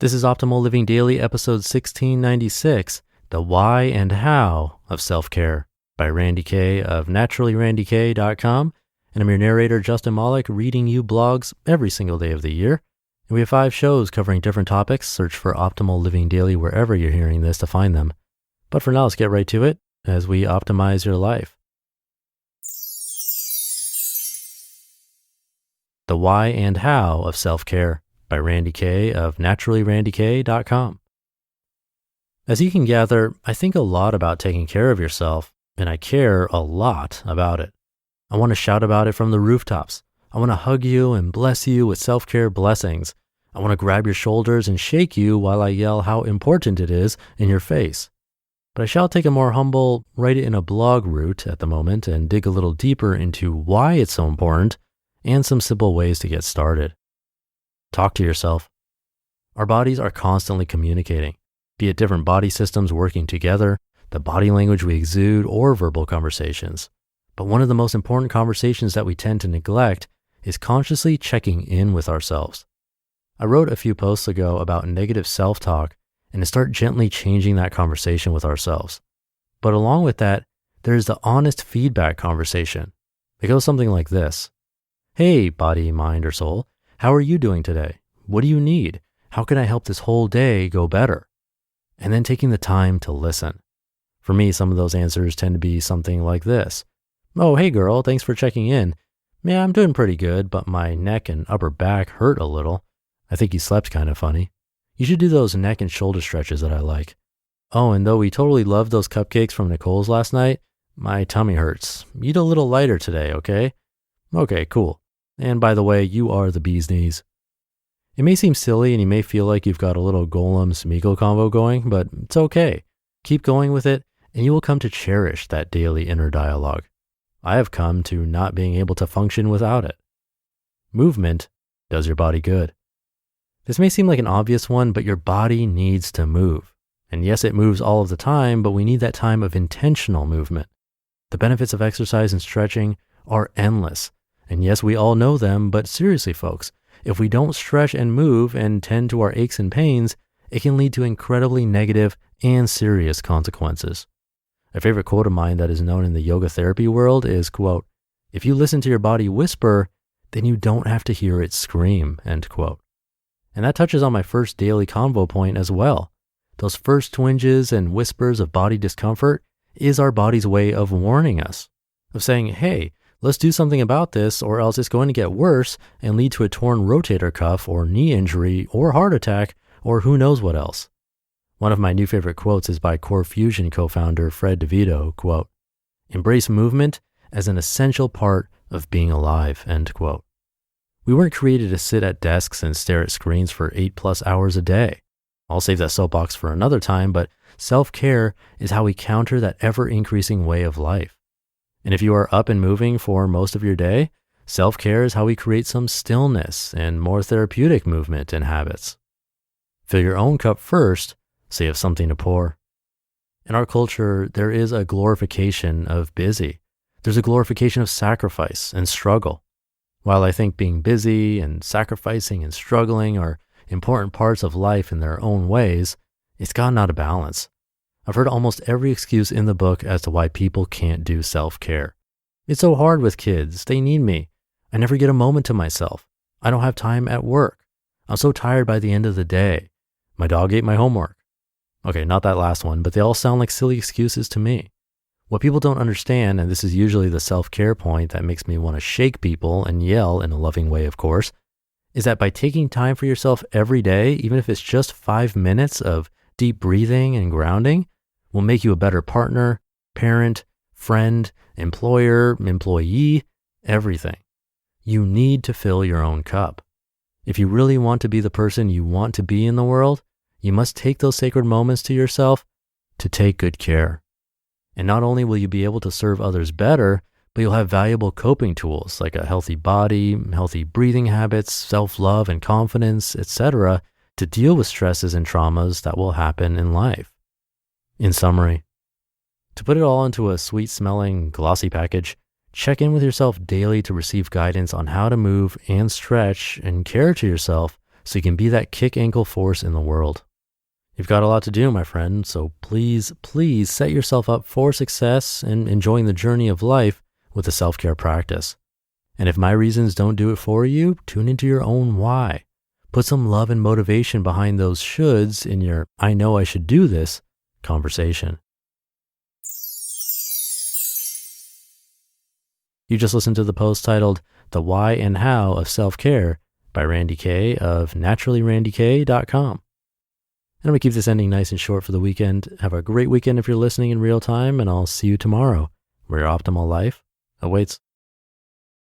This is Optimal Living Daily, episode 1696, The Why and How of Self-Care by Randi Kay of naturallyrandikay.com. And I'm your narrator, Justin Malik, reading you blogs every single day of the year. And we have 5 shows covering different topics. Search for Optimal Living Daily wherever you're hearing this to find them. But for now, let's get right to it as we optimize your life. The Why and How of Self-Care by Randi Kay of naturallyrandikay.com. As you can gather, I think a lot about taking care of yourself, and I care a lot about it. I want to shout about it from the rooftops. I want to hug you and bless you with self-care blessings. I want to grab your shoulders and shake you while I yell how important it is in your face. But I shall take a more humble, write it in a blog route at the moment and dig a little deeper into why it's so important and some simple ways to get started. Talk to yourself. Our bodies are constantly communicating, be it different body systems working together, the body language we exude, or verbal conversations. But one of the most important conversations that we tend to neglect is consciously checking in with ourselves. I wrote a few posts ago about negative self-talk and to start gently changing that conversation with ourselves. But along with that, there's the honest feedback conversation. It goes something like this. Hey, body, mind, or soul. How are you doing today? What do you need? How can I help this whole day go better? And then taking the time to listen. For me, some of those answers tend to be something like this. Oh, hey girl, thanks for checking in. Yeah, I'm doing pretty good, but my neck and upper back hurt a little. I think you slept kind of funny. You should do those neck and shoulder stretches that I like. Oh, and though we totally loved those cupcakes from Nicole's last night, my tummy hurts. Eat a little lighter today, okay? Okay, cool. And by the way, you are the bee's knees. It may seem silly and you may feel like you've got a little Golem-Smeagol convo going, but it's okay. Keep going with it and you will come to cherish that daily inner dialogue. I have come to not being able to function without it. Movement does your body good. This may seem like an obvious one, but your body needs to move. And yes, it moves all of the time, but we need that time of intentional movement. The benefits of exercise and stretching are endless. And yes, we all know them, but seriously, folks, if we don't stretch and move and tend to our aches and pains, it can lead to incredibly negative and serious consequences. A favorite quote of mine that is known in the yoga therapy world is, quote, if you listen to your body whisper, then you don't have to hear it scream, end quote. And that touches on my first daily convo point as well. Those first twinges and whispers of body discomfort is our body's way of warning us, of saying, hey, let's do something about this or else it's going to get worse and lead to a torn rotator cuff or knee injury or heart attack or who knows what else. One of my new favorite quotes is by Core Fusion co-founder Fred DeVito, quote, embrace movement as an essential part of being alive, end quote. We weren't created to sit at desks and stare at screens for 8+ hours a day. I'll save that soapbox for another time, but self-care is how we counter that ever-increasing way of life. And if you are up and moving for most of your day, self-care is how we create some stillness and more therapeutic movement and habits. Fill your own cup first, so you have something to pour. In our culture, there is a glorification of busy. There's a glorification of sacrifice and struggle. While I think being busy and sacrificing and struggling are important parts of life in their own ways, it's gotten out of balance. I've heard almost every excuse in the book as to why people can't do self-care. It's so hard with kids. They need me. I never get a moment to myself. I don't have time at work. I'm so tired by the end of the day. My dog ate my homework. Okay, not that last one, but they all sound like silly excuses to me. What people don't understand, and this is usually the self-care point that makes me want to shake people and yell in a loving way, of course, is that by taking time for yourself every day, even if it's just 5 minutes of deep breathing and grounding, will make you a better partner, parent, friend, employer, employee, everything. You need to fill your own cup. If you really want to be the person you want to be in the world, you must take those sacred moments to yourself to take good care. And not only will you be able to serve others better, but you'll have valuable coping tools like a healthy body, healthy breathing habits, self-love and confidence, etc., to deal with stresses and traumas that will happen in life. In summary, to put it all into a sweet-smelling, glossy package, check in with yourself daily to receive guidance on how to move and stretch and care to yourself so you can be that kick ankle force in the world. You've got a lot to do, my friend, so please set yourself up for success and enjoying the journey of life with a self-care practice. And if my reasons don't do it for you, tune into your own why. Put some love and motivation behind those shoulds in your "I know I should do this" conversation. You just listened to the post titled "The Why and How of Self-Care" by Randi Kay of naturallyrandykay.com. And I'm going to keep this ending nice and short for the weekend. Have a great weekend if you're listening in real time, and I'll see you tomorrow, where your optimal life awaits.